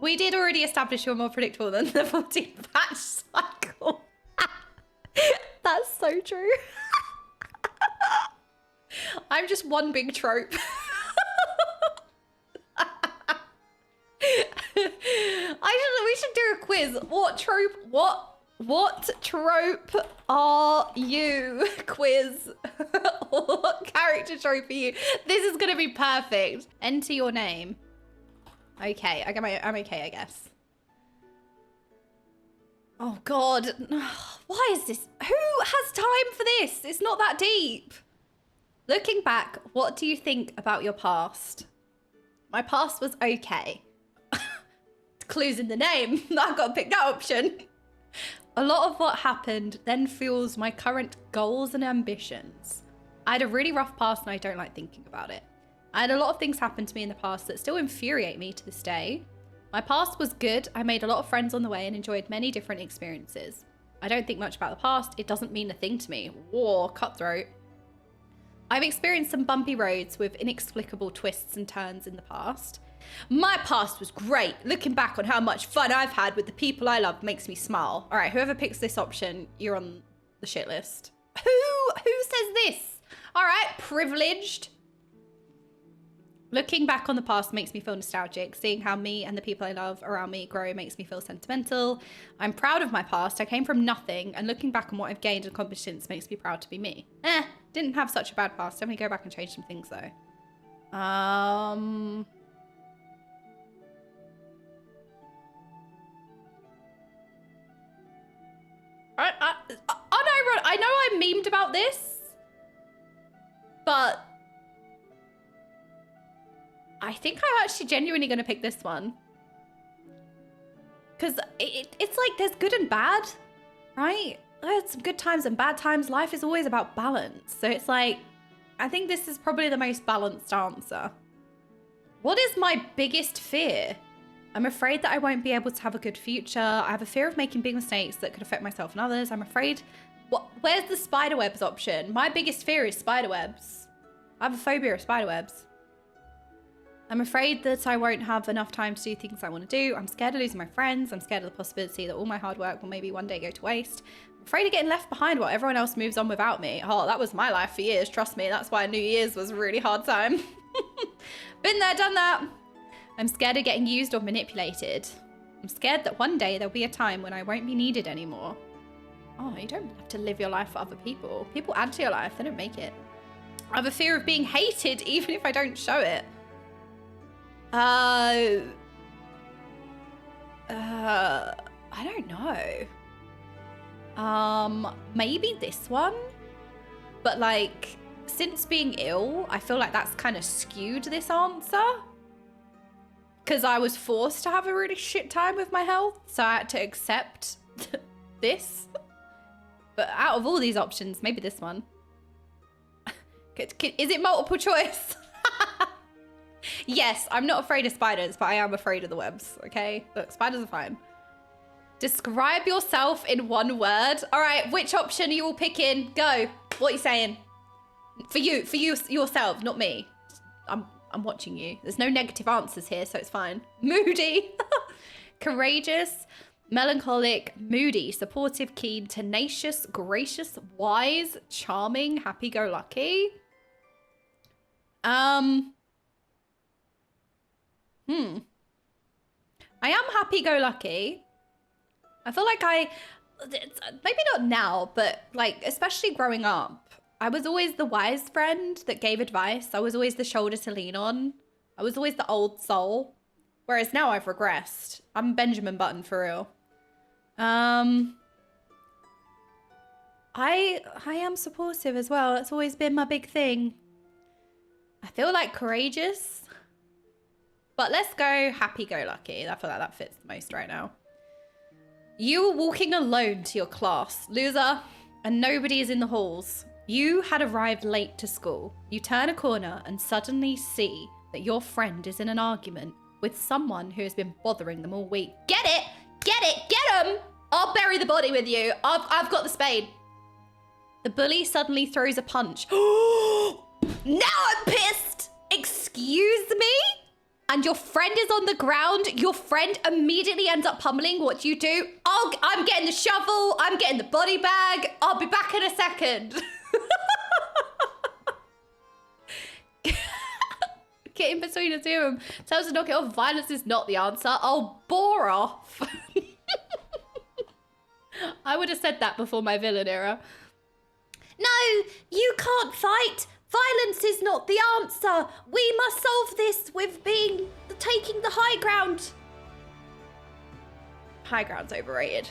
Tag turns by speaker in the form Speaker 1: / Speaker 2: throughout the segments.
Speaker 1: We did already establish you're more predictable than the 14th patch cycle. That's so true. I'm just one big trope. We should do a quiz. What trope are you? Quiz. What character trope are you? This is gonna be perfect. Enter your name. Okay, I'm okay, I guess. Oh God, why is this? Who has time for this? It's not that deep. Looking back, what do you think about your past? My past was okay. Clues in the name. I've got to pick that option. A lot of what happened then fuels my current goals and ambitions. I had a really rough past and I don't like thinking about it. I had a lot of things happen to me in the past that still infuriate me to this day. My past was good. I made a lot of friends on the way and enjoyed many different experiences. I don't think much about the past. It doesn't mean a thing to me. War, cutthroat. I've experienced some bumpy roads with inexplicable twists and turns in the past. My past was great. Looking back on how much fun I've had with the people I love makes me smile. All right, whoever picks this option, you're on the shit list. Who says this? All right, privileged. Looking back on the past makes me feel nostalgic. Seeing how me and the people I love around me grow makes me feel sentimental. I'm proud of my past. I came from nothing, and looking back on what I've gained and accomplished since makes me proud to be me. Didn't have such a bad past. Definitely go back and change some things though. I know I memed about this, but I think I'm actually genuinely going to pick this one. Because it's like there's good and bad, right? There's some good times and bad times. Life is always about balance. So it's like, I think this is probably the most balanced answer. What is my biggest fear? I'm afraid that I won't be able to have a good future. I have a fear of making big mistakes that could affect myself and others. I'm afraid... Where's the spiderwebs option? My biggest fear is spiderwebs. I have a phobia of spiderwebs. I'm afraid that I won't have enough time to do things I want to do. I'm scared of losing my friends. I'm scared of the possibility that all my hard work will maybe one day go to waste. I'm afraid of getting left behind while everyone else moves on without me. Oh, that was my life for years. Trust me. That's why New Year's was a really hard time. Been there, done that. I'm scared of getting used or manipulated. I'm scared that one day there'll be a time when I won't be needed anymore. Oh, you don't have to live your life for other people. People add to your life. They don't make it. I have a fear of being hated even if I don't show it. I don't know. Maybe this one. But like, since being ill, I feel like that's kind of skewed this answer. Because I was forced to have a really shit time with my health. So I had to accept this. But out of all these options, maybe this one. Is it multiple choice? Yes, I'm not afraid of spiders, but I am afraid of the webs, okay? Look, spiders are fine. Describe yourself in one word. All right, which option are you all picking? Go. What are you saying? For you, yourself, not me. I'm watching you. There's no negative answers here, so it's fine. Moody. Courageous. Melancholic, moody, supportive, keen, tenacious, gracious, wise, charming, happy-go-lucky. I am happy-go-lucky. I feel like maybe not now, but like, especially growing up, I was always the wise friend that gave advice. I was always the shoulder to lean on. I was always the old soul. Whereas now I've regressed. I'm Benjamin Button for real. I am supportive as well. That's always been my big thing. I feel like courageous. But let's go happy-go-lucky. I feel like that fits the most right now. You were walking alone to your class, loser, and nobody is in the halls. You had arrived late to school. You turn a corner and suddenly see that your friend is in an argument with someone who has been bothering them all week. Get it! Get it! Get him! I'll bury the body with you. I've got the spade. The bully suddenly throws a punch. Now I'm pissed! Excuse me? and your friend is on the ground, your friend immediately ends up pummeling, what do you do? Oh, I'm getting the shovel, I'm getting the body bag, I'll be back in a second. Get in between the two of them. Tells us to knock it off. Violence is not the answer. I'll bore off. I would have said that before my villain era. No, you can't fight. Violence is not the answer. We must solve this with taking the high ground. High ground's overrated.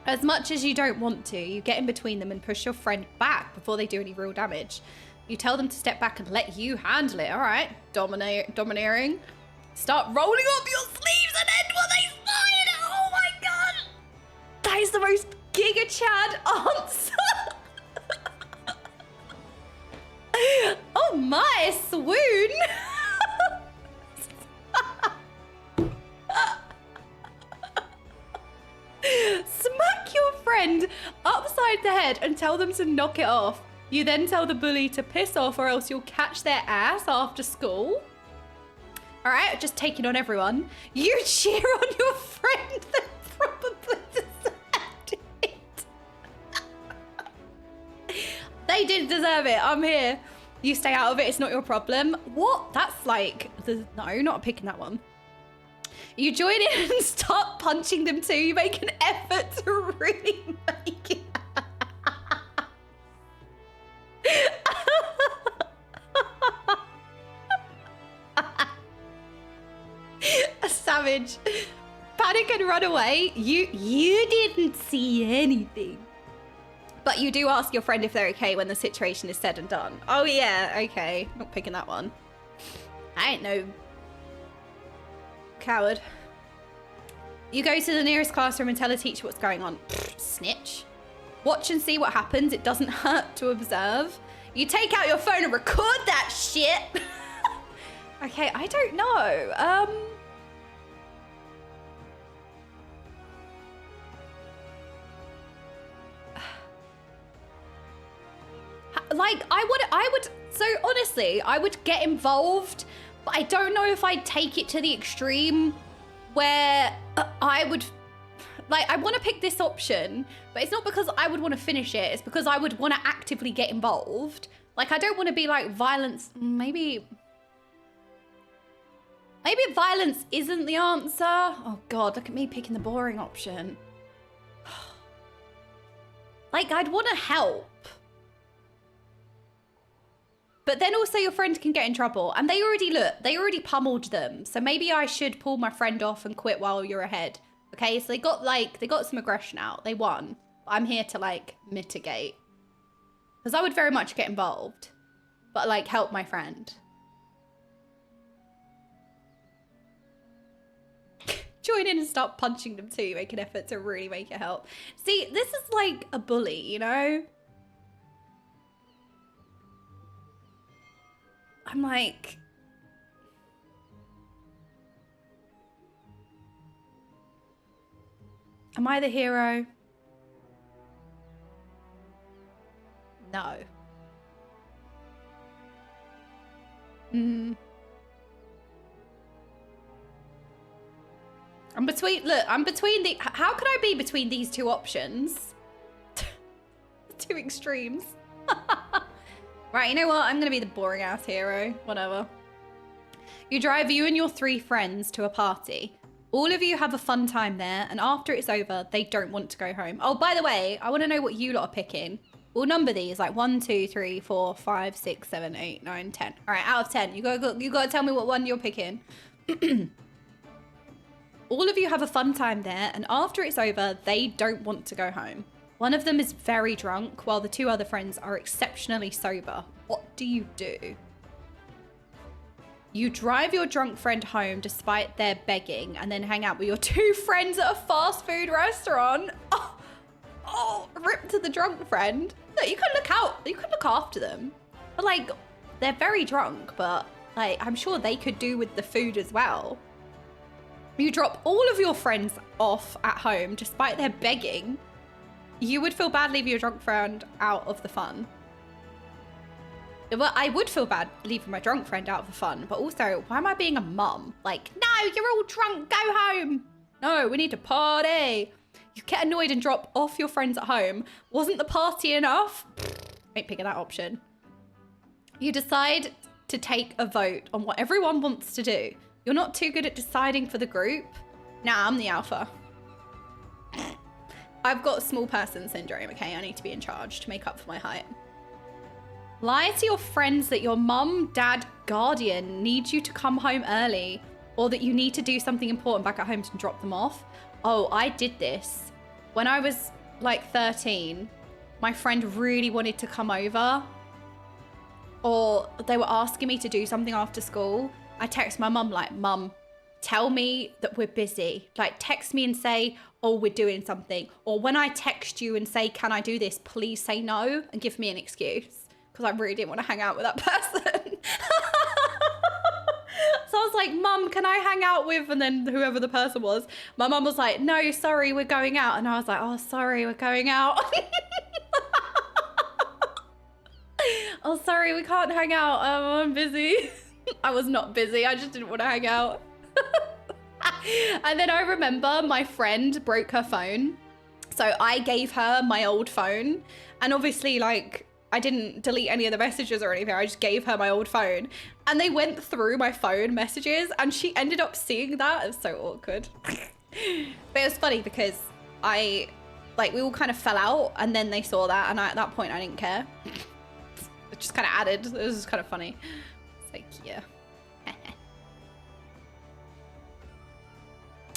Speaker 1: As much as you don't want to, you get in between them and push your friend back before they do any real damage. You tell them to step back and let you handle it. All right, domineering. Start rolling up your sleeves and end what they started. Oh my God. That is the most Giga Chad answer. Oh my, swoon. Smack your friend upside the head and tell them to knock it off. You then tell the bully to piss off or else you'll catch their ass after school. All right, just taking on everyone. You cheer on your friend that probably deserved it. They did deserve it, I'm here. You stay out of it, it's not your problem. What? That's like, no, not picking that one. You join in and start punching them too. You make an effort to really make it. A savage. Panic and run away. You didn't see anything. But you do ask your friend if they're okay when the situation is said and done. Oh yeah, okay. Not picking that one. I ain't no coward. You go to the nearest classroom and tell a teacher what's going on. Snitch. Watch and see what happens. It doesn't hurt to observe. You take out your phone and record that shit. Okay, I don't know. Like, I would, so honestly, I would get involved, but I don't know if I'd take it to the extreme where I would, like, I want to pick this option, but it's not because I would want to finish it. It's because I would want to actively get involved. Like, I don't want to be like violence. Maybe violence isn't the answer. Oh God, look at me picking the boring option. Like, I'd want to help. But then also your friend can get in trouble. And they already pummeled them. So maybe I should pull my friend off and quit while you're ahead. Okay, so they got some aggression out. They won. But I'm here to like mitigate. Because I would very much get involved. But like help my friend. Join in and start punching them too. Make an effort to really make it help. See, this is like a bully, you know? I'm like... Am I the hero? No. I'm between the... How can I be between these two options? Two extremes. Right, you know what? I'm gonna be the boring ass hero. Whatever. You drive you and your 3 friends to a party. All of you have a fun time there, and after it's over, they don't want to go home. Oh, by the way, I want to know what you lot are picking. We'll number these like 1, 2, 3, 4, 5, 6, 7, 8, 9, 10. All right, out of 10. You gotta tell me what one you're picking. All of you have a fun time there, and after it's over, they don't want to go home. One of them is very drunk, while the 2 other friends are exceptionally sober. What do you do? You drive your drunk friend home despite their begging, and then hang out with your 2 friends at a fast food restaurant. Oh, rip to the drunk friend. Look, you could look after them. But like, they're very drunk, but like, I'm sure they could do with the food as well. You drop all of your friends off at home despite their begging. You would feel bad leaving your drunk friend out of the fun. Well, I would feel bad leaving my drunk friend out for fun, but also, why am I being a mum? Like, no, you're all drunk, go home. No, we need to party. You get annoyed and drop off your friends at home. Wasn't the party enough? Ain't picking that option. You decide to take a vote on what everyone wants to do. You're not too good at deciding for the group. Nah, I'm the alpha. I've got small person syndrome, okay? I need to be in charge to make up for my height. Lie to your friends that your mum, dad, guardian needs you to come home early, or that you need to do something important back at home to drop them off. Oh, I did this. When I was like 13, my friend really wanted to come over, or they were asking me to do something after school. I text my mum like, Mum, tell me that we're busy. Like, text me and say, oh, we're doing something. Or when I text you and say, can I do this? Please say no and give me an excuse. Because I really didn't want to hang out with that person. So I was like, Mum, can I hang out with, and then whoever the person was, my mum was like, no, sorry, we're going out. And I was like, oh, sorry, we're going out. Oh, sorry, we can't hang out. I'm busy. I was not busy. I just didn't want to hang out. And then I remember my friend broke her phone. So I gave her my old phone. And obviously, like, I didn't delete any of the messages or anything. I just gave her my old phone. And they went through my phone messages and she ended up seeing that. It was so awkward. But it was funny because we all kind of fell out and then they saw that. And at that point, I didn't care. It just kind of added. It was just kind of funny. It's like, yeah.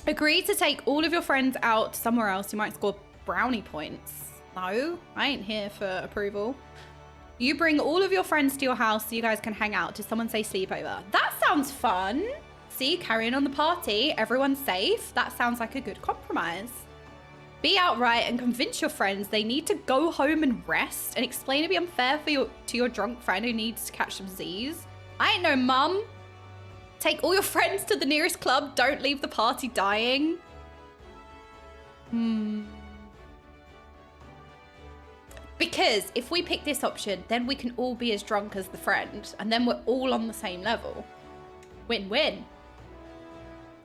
Speaker 1: Agree to take all of your friends out somewhere else. You might score brownie points. No, I ain't here for approval. You bring all of your friends to your house so you guys can hang out. Does someone say sleepover? That sounds fun. See, carrying on the party. Everyone's safe. That sounds like a good compromise. Be outright and convince your friends they need to go home and rest, and explain it'd be unfair to your drunk friend who needs to catch some Z's. I ain't no mum. Take all your friends to the nearest club. Don't leave the party dying. Because if we pick this option, then we can all be as drunk as the friend, and then we're all on the same level. Win-win.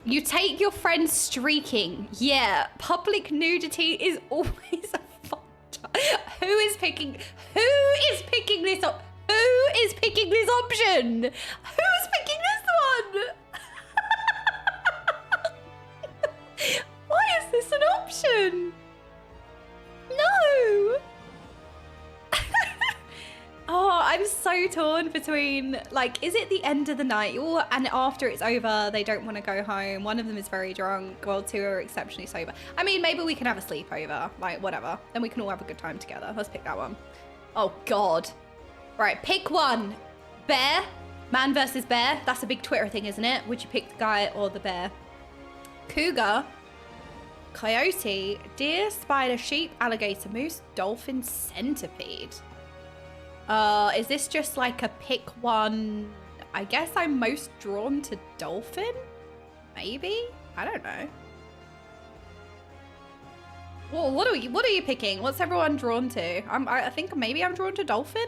Speaker 1: You take your friends streaking. Yeah, public nudity is always a factor. Who is picking this up? Who is picking this option? Who's picking this one? Why is this an option? No. Oh, I'm so torn between, like, is it the end of the night? And after it's over, they don't want to go home. One of them is very drunk, while two are exceptionally sober. I mean, maybe we can have a sleepover, like, whatever. Then we can all have a good time together. Let's pick that one. Oh, God. Right, pick one. Bear. Man versus bear. That's a big Twitter thing, isn't it? Would you pick the guy or the bear? Cougar. Coyote. Deer, spider, sheep, alligator, moose, dolphin, centipede. Is this just like a pick one? I guess I'm most drawn to dolphin? Maybe? I don't know. Well, what are you picking? What's everyone drawn to? I think maybe I'm drawn to dolphin?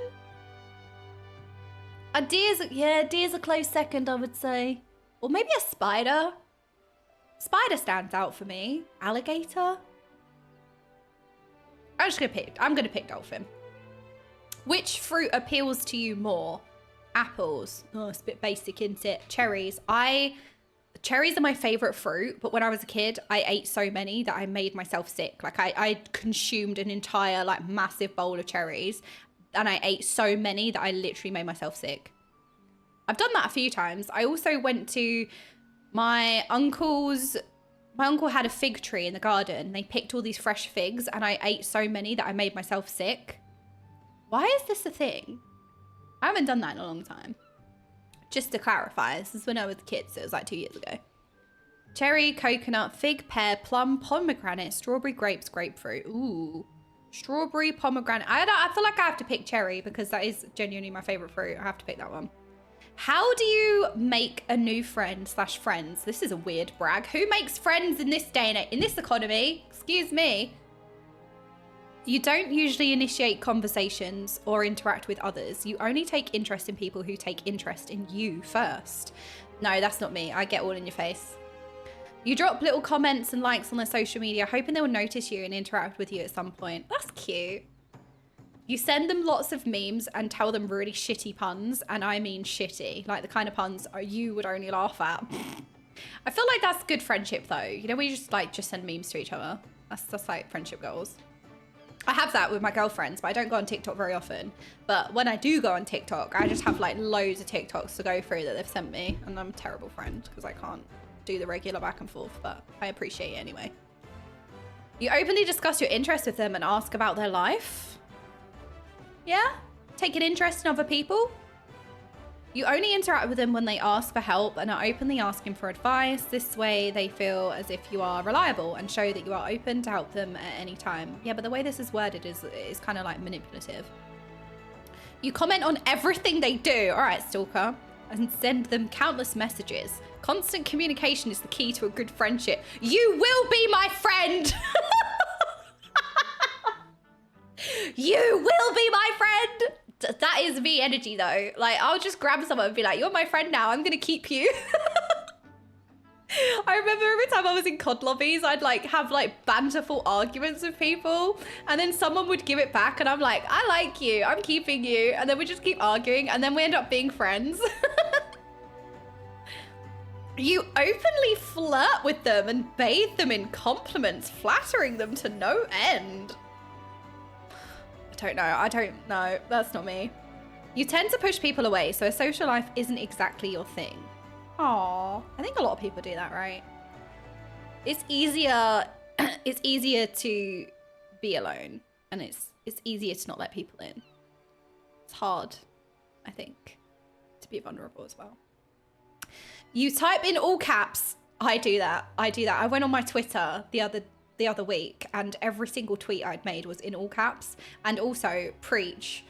Speaker 1: Deer's a close second, I would say. Or maybe a spider. Spider stands out for me. Alligator? I'm gonna pick dolphin. Which fruit appeals to you more? Apples. Oh, it's a bit basic, isn't it? Cherries. Cherries are my favorite fruit, but when I was a kid, I ate so many that I made myself sick. Like I consumed an entire like massive bowl of cherries, and I ate so many that I literally made myself sick. I've done that a few times. I also went to my uncle had a fig tree in the garden. They picked all these fresh figs, and I ate so many that I made myself sick. Why is this a thing? I haven't done that in a long time. Just to clarify, this is when I was a kid, so it was like 2 years ago. Cherry, coconut, fig, pear, plum, pomegranate, strawberry, grapes, grapefruit. Ooh. Strawberry, pomegranate. I feel like I have to pick cherry because that is genuinely my favorite fruit. I have to pick that one. How do you make a new friend / friends? This is a weird brag. Who makes friends in this day and age, in this economy? Excuse me. You don't usually initiate conversations or interact with others. You only take interest in people who take interest in you first. No, that's not me. I get all in your face. You drop little comments and likes on their social media, hoping they will notice you and interact with you at some point. That's cute. You send them lots of memes and tell them really shitty puns, and I mean shitty, like the kind of puns you would only laugh at. I feel like that's good friendship though. You know, we just send memes to each other. That's like friendship goals. I have that with my girlfriends, but I don't go on TikTok very often. But when I do go on TikTok, I just have like loads of TikToks to go through that they've sent me, and I'm a terrible friend because I can't do the regular back and forth, but I appreciate it anyway. You openly discuss your interests with them and ask about their life. Yeah? Take an interest in other people. You only interact with them when they ask for help and are openly asking for advice. This way they feel as if you are reliable and show that you are open to help them at any time. Yeah, but the way this is worded is kind of like manipulative. You comment on everything they do. All right, stalker. And send them countless messages. Constant communication is the key to a good friendship. You will be my friend. You will be my friend. That is me energy though. Like, I'll just grab someone and be like, you're my friend now. I'm going to keep you. I remember every time I was in COD lobbies, I'd like have like banterful arguments with people, and then someone would give it back and I'm like, I like you, I'm keeping you. And then we just keep arguing and then we end up being friends. You openly flirt with them and bathe them in compliments, flattering them to no end. I don't know. That's not me. You tend to push people away, so a social life isn't exactly your thing. Aww. I think a lot of people do that, right? It's easier to be alone, and it's easier to not let people in. It's hard, I think, to be vulnerable as well. You type in all caps. I do that. I went on my Twitter the other week, and every single tweet I'd made was in all caps. And also Preach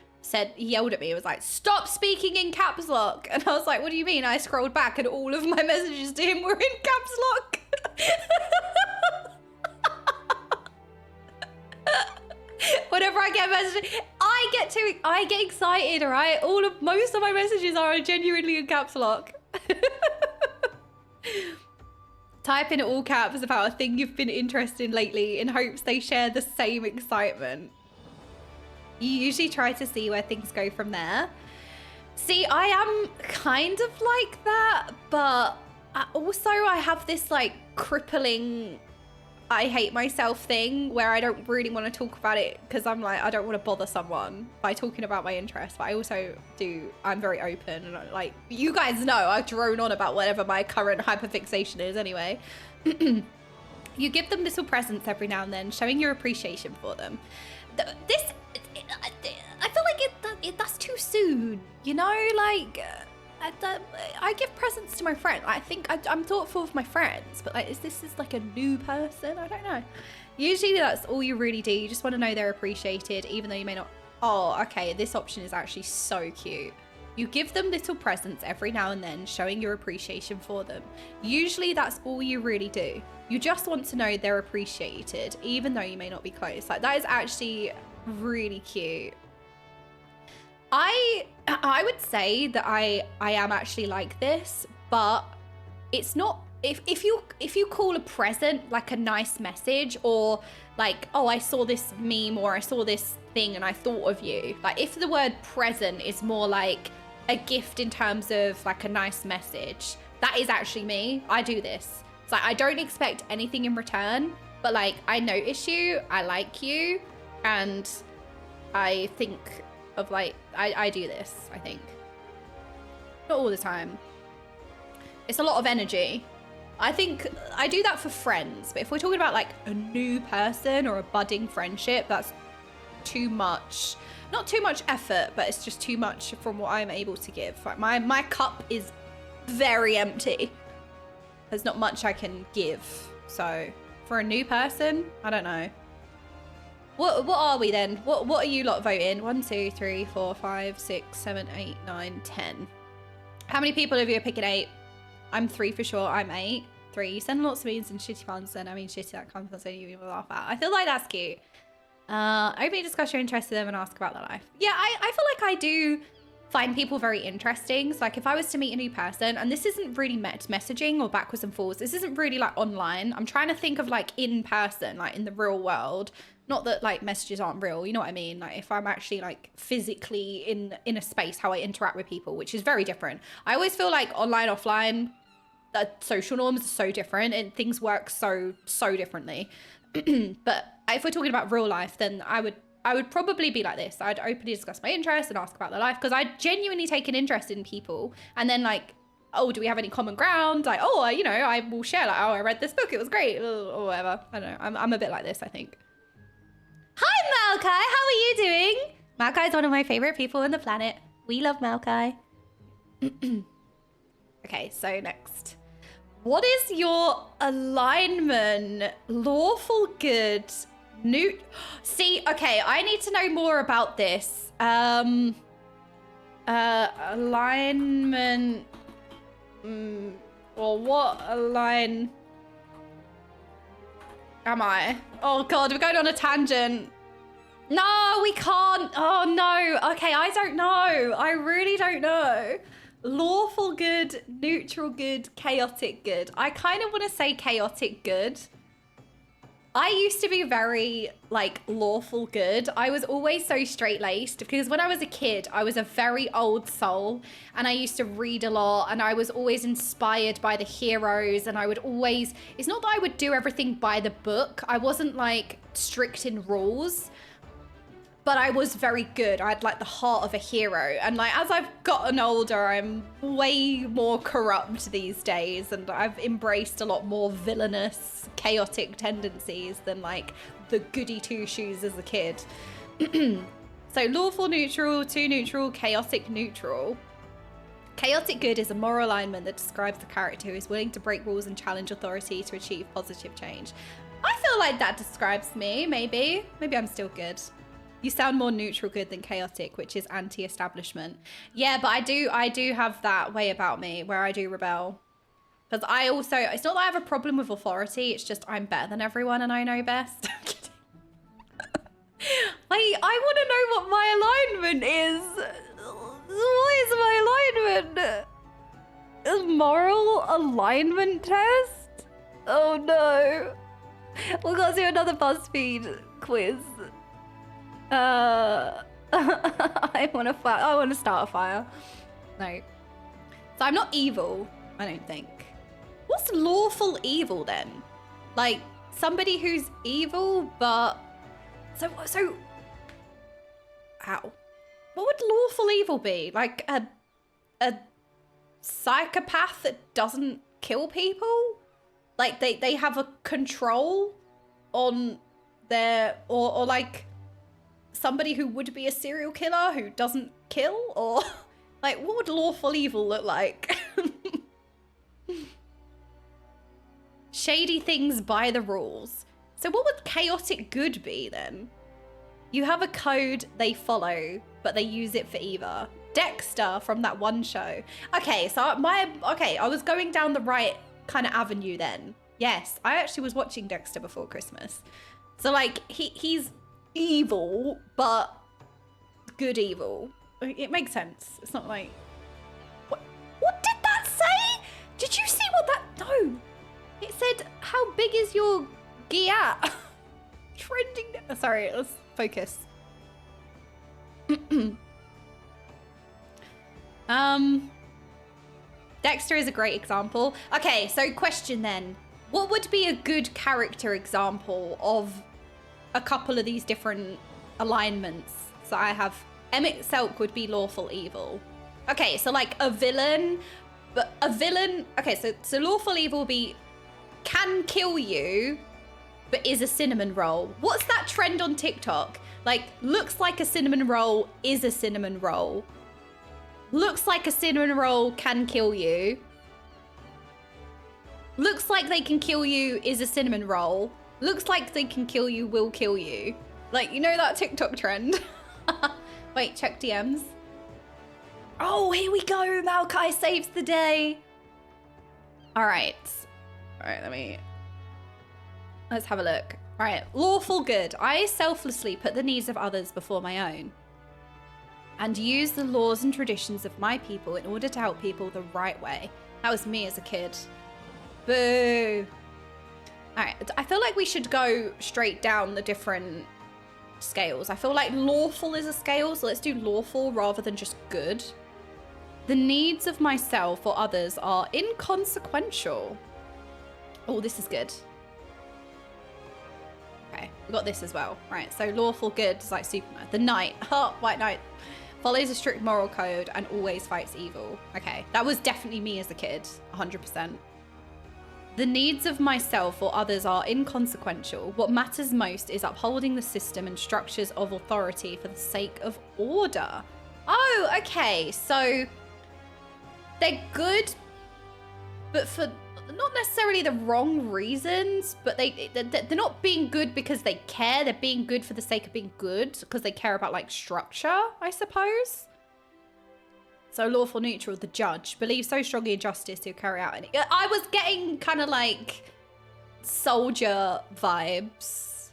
Speaker 1: yelled at me. It was like, stop speaking in caps lock. And I was like, what do you mean? I scrolled back and all of my messages to him were in caps lock. Whenever I get messages, I get excited, all right? Most of my messages are genuinely in caps lock. Type in all caps about a thing you've been interested in lately in hopes they share the same excitement. You usually try to see where things go from there. See, I am kind of like that, but I have this like crippling I hate myself thing where I don't really want to talk about it because I'm like, I don't want to bother someone by talking about my interests, but I also I'm very open, and like, you guys know I drone on about whatever my current hyperfixation is anyway. You give them little presents every now and then, showing your appreciation for them. I feel like that's too soon, you know, like, I give presents to my friend. I think I'm thoughtful of my friends, but like, this is like a new person? I don't know. Usually that's all you really do. You just want to know they're appreciated, even though you may not. Oh, okay. This option is actually so cute. You give them little presents every now and then, showing your appreciation for them. Usually that's all you really do. You just want to know they're appreciated, even though you may not be close. Like, that is actually really cute. I would say that I am actually like this, but it's not. If you call a present like a nice message, or like, oh, I saw this meme or I saw this thing and I thought of you. Like, if the word present is more like a gift in terms of like a nice message, that is actually me. I do this. It's like, I don't expect anything in return, but like, I notice you, I like you, and I think of like, I do this, I think. Not all the time. It's a lot of energy. I think I do that for friends, but if we're talking about like a new person or a budding friendship, that's too much. Not too much effort, but it's just too much from what I'm able to give. Like, my cup is very empty. There's not much I can give. So for a new person, I don't know. What are we then? What are you lot voting? 1, 2, 3, 4, 5, 6, 7, 8, 9, 10. How many people of you are picking 8? I'm 3 for sure. I'm 8. 3. You send lots of memes and shitty puns, then I mean shitty, that comes from something you will laugh at. I feel like that's cute. Openly discuss your interest in them and ask about their life. Yeah, I feel like I do find people very interesting. So like if I was to meet a new person, and this isn't really messaging or backwards and forwards, this isn't really like online. I'm trying to think of like in person, like in the real world. Not that like messages aren't real, you know what I mean? Like if I'm actually like physically in a space, how I interact with people, which is very different. I always feel like online, offline, the social norms are so different and things work so differently. But if we're talking about real life, then I would probably be like this. I'd openly discuss my interests and ask about their life because I genuinely take an interest in people. And then like, oh, do we have any common ground? Like, oh, you know, I will share like, oh, I read this book, it was great, or whatever. I don't know. I'm a bit like this, I think. Hi, Malkai. How are you doing? Malkai is one of my favorite people on the planet. We love Malkai. Okay, so next. What is your alignment? Lawful good. See, okay, I need to know more about this. Alignment. Or what align am I? Oh god, we're going on a tangent. No, we can't. Oh no. Okay, I don't know. I really don't know. Lawful good, neutral good, chaotic good. I kind of want to say chaotic good. I used to be very like lawful good. I was always so straight-laced because when I was a kid, I was a very old soul and I used to read a lot and I was always inspired by the heroes and I would always, it's not that I would do everything by the book. I wasn't like strict in rules, but I was very good. I had like the heart of a hero. And like, as I've gotten older, I'm way more corrupt these days. And I've embraced a lot more villainous, chaotic tendencies than like the goody two shoes as a kid. So lawful neutral, too neutral, chaotic neutral. Chaotic good is a moral alignment that describes the character who is willing to break rules and challenge authority to achieve positive change. I feel like that describes me, maybe. Maybe I'm still good. You sound more neutral good than chaotic, which is anti-establishment. Yeah, but I do have that way about me where I do rebel. Because I also, it's not that I have a problem with authority, it's just I'm better than everyone and I know best. I'm kidding. I want to know what my alignment is. What is my alignment? A moral alignment test? Oh no. We've got to do another BuzzFeed quiz. I want to start a fire. No. So I'm not evil, I don't think. What's lawful evil then? Like somebody who's evil, but so how? What would lawful evil be? Like a psychopath that doesn't kill people? Like they have a control on their or like somebody who would be a serial killer who doesn't kill? Or like what would lawful evil look like? Shady things by the rules. So what would chaotic good be then? You have a code they follow, but they use it for either. Dexter from that one show. Okay, so I was going down the right kind of avenue then. Yes, I actually was watching Dexter before Christmas. So like he's evil, but good evil. It makes sense. It's not like what did that say? Did you see what that? No, it said how big is your giat? Trending. Sorry, let's focus. Dexter is a great example. Okay, so question then, what would be a good character example of a couple of these different alignments? So I have Emmett Selk would be lawful evil. Okay, so like a villain, but a villain. Okay, so lawful evil will be can kill you, but is a cinnamon roll. What's that trend on TikTok? Like looks like a cinnamon roll is a cinnamon roll. Looks like a cinnamon roll can kill you. Looks like they can kill you is a cinnamon roll. Looks like they can kill you will kill you. Like, you know that TikTok trend? Wait, check DMs. Oh, here we go. Maokai saves the day. All right. All right, let me... Let's have a look. All right, lawful good. I selflessly put the needs of others before my own and use the laws and traditions of my people in order to help people the right way. That was me as a kid. Boo. All right, I feel like we should go straight down the different scales. I feel like lawful is a scale, so let's do lawful rather than just good. The needs of myself or others are inconsequential. Oh, this is good. Okay, we got this as well. Right, so lawful good is like Superman. The knight, white knight, follows a strict moral code and always fights evil. Okay, that was definitely me as a kid, 100%. The needs of myself or others are inconsequential. What matters most is upholding the system and structures of authority for the sake of order. Oh, okay, so they're good, but for not necessarily the wrong reasons, but they're not being good because they care. They're being good for the sake of being good because they care about like structure, I suppose. So lawful neutral, the judge believes so strongly in justice to carry out any. I was getting kind of like soldier vibes.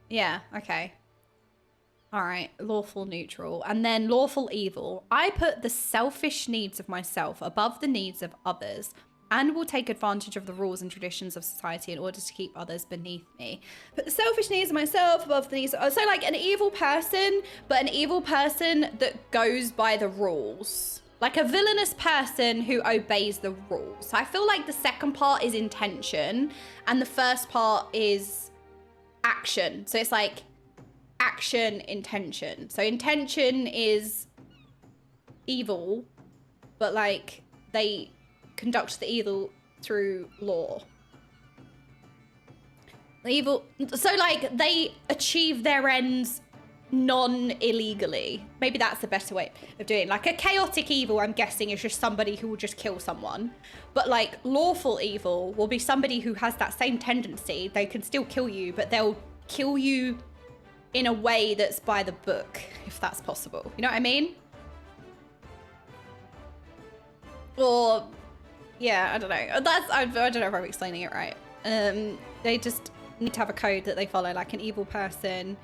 Speaker 1: Yeah, okay. All right, lawful neutral. And then lawful evil. I put the selfish needs of myself above the needs of others and will take advantage of the rules and traditions of society in order to keep others beneath me. Put the selfish needs of myself above the needs of... So like an evil person, but an evil person that goes by the rules. Like a villainous person who obeys the rules. So I feel like the second part is intention and the first part is action. So it's like action, intention. So intention is evil, but like they conduct the evil through law. The evil, so like they achieve their ends non-illegally. Maybe that's the better way of doing it. Like a chaotic evil, I'm guessing, is just somebody who will just kill someone. But like lawful evil will be somebody who has that same tendency. They can still kill you, but they'll kill you in a way that's by the book, if that's possible. You know what I mean? Or, yeah, I don't know. I don't know if I'm explaining it right. They just need to have a code that they follow, like an evil person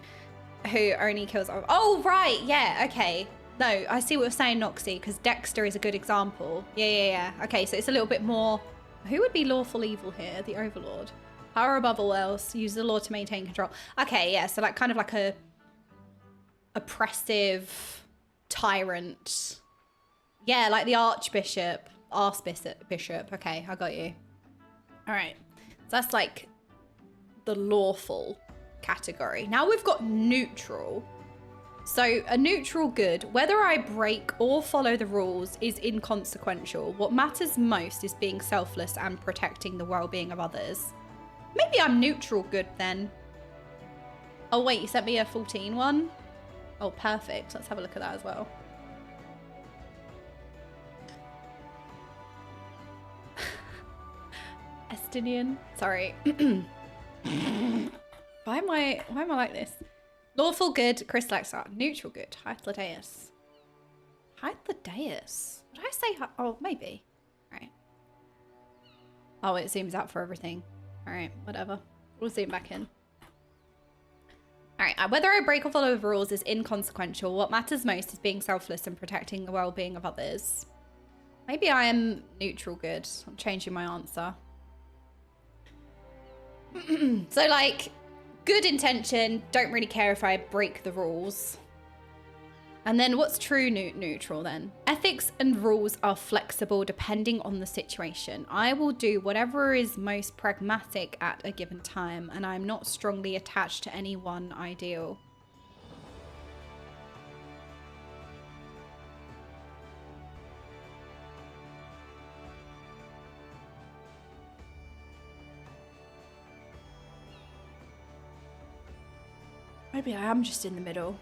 Speaker 1: who only kills... Oh, right, yeah, okay. No, I see what you're saying, Noxie, because Dexter is a good example. Yeah. Okay, so it's a little bit more... Who would be lawful evil here? The Overlord. Power above all else, use the law to maintain control. Okay, yeah, so like kind of like a oppressive tyrant. Yeah, like the Archbishop. Archbishop. Okay, I got you. All right, so that's like the lawful category. Now we've got neutral. So a neutral good, whether I break or follow the rules is inconsequential. What matters most is being selfless and protecting the well-being of others. Maybe I'm neutral good then. Oh wait, you sent me a 14 one? Oh, perfect. Let's have a look at that as well. Estinian. Sorry. Why am I like this? Lawful good, Chris Lexar. Neutral good, Hythlodaeus. Hythlodaeus? Did I say... Oh, maybe. Right. Oh, it zooms out for everything. All right, whatever. We'll zoom back in. All right, whether I break or follow the rules is inconsequential. What matters most is being selfless and protecting the well-being of others. Maybe I am neutral good. I'm changing my answer. So like, good intention, don't really care if I break the rules. And then what's true neutral then? Ethics and rules are flexible depending on the situation. I will do whatever is most pragmatic at a given time, and I'm not strongly attached to any one ideal. Maybe I am just in the middle.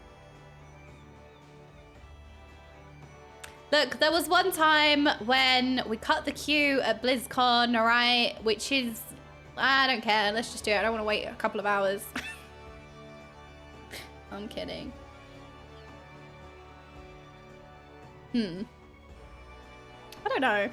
Speaker 1: Look, there was one time when we cut the queue at BlizzCon, all right? Which is, I don't care. Let's just do it. I don't want to wait a couple of hours. I'm kidding. I don't know.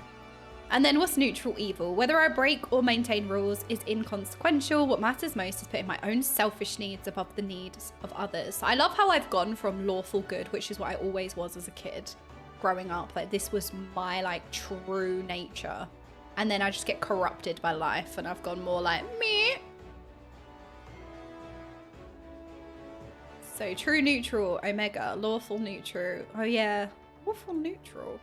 Speaker 1: And then what's neutral evil? Whether I break or maintain rules is inconsequential. What matters most is putting my own selfish needs above the needs of others. I love how I've gone from lawful good, which is what I always was as a kid growing up. Like this was my like true nature. And then I just get corrupted by life and I've gone more like me. So true neutral, omega, lawful neutral. Oh yeah, lawful neutral.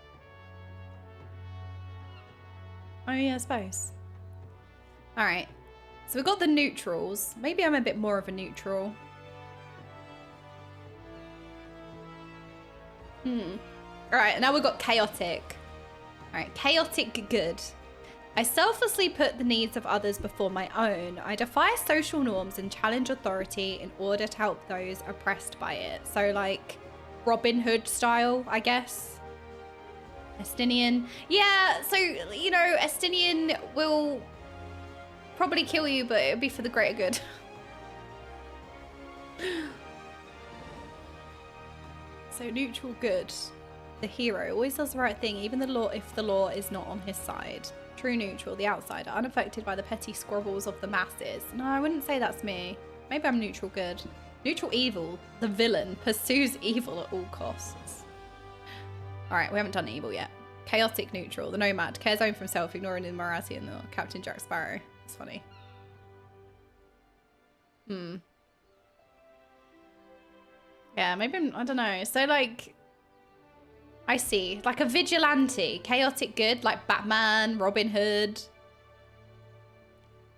Speaker 1: Oh yeah, I suppose. All right, so we've got the neutrals. Maybe I'm a bit more of a neutral. All right, now we've got chaotic. All right, chaotic good. I selflessly put the needs of others before my own. I defy social norms and challenge authority in order to help those oppressed by it. So like Robin Hood style, I guess. Estinian. Yeah, so, you know, Estinian will probably kill you, but it'll be for the greater good. So neutral good. The hero always does the right thing, even the law if the law is not on his side. True neutral, the outsider, unaffected by the petty squabbles of the masses. No, I wouldn't say that's me. Maybe I'm neutral good. Neutral evil, the villain, pursues evil at all costs. All right, we haven't done evil yet. Chaotic neutral, the nomad, cares only for himself, ignoring immorality and the Captain Jack Sparrow. It's funny. Yeah, maybe I don't know. So like, I see, like a vigilante, chaotic good, like Batman, Robin Hood.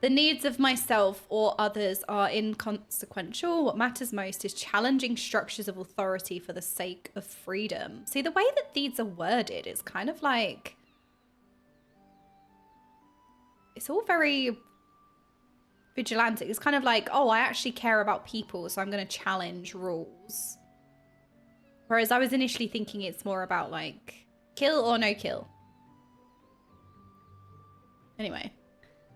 Speaker 1: The needs of myself or others are inconsequential. What matters most is challenging structures of authority for the sake of freedom. See, the way that these are worded is kind of like, it's all very vigilante. It's kind of like, oh, I actually care about people, so I'm going to challenge rules. Whereas I was initially thinking it's more about like kill or no kill. Anyway.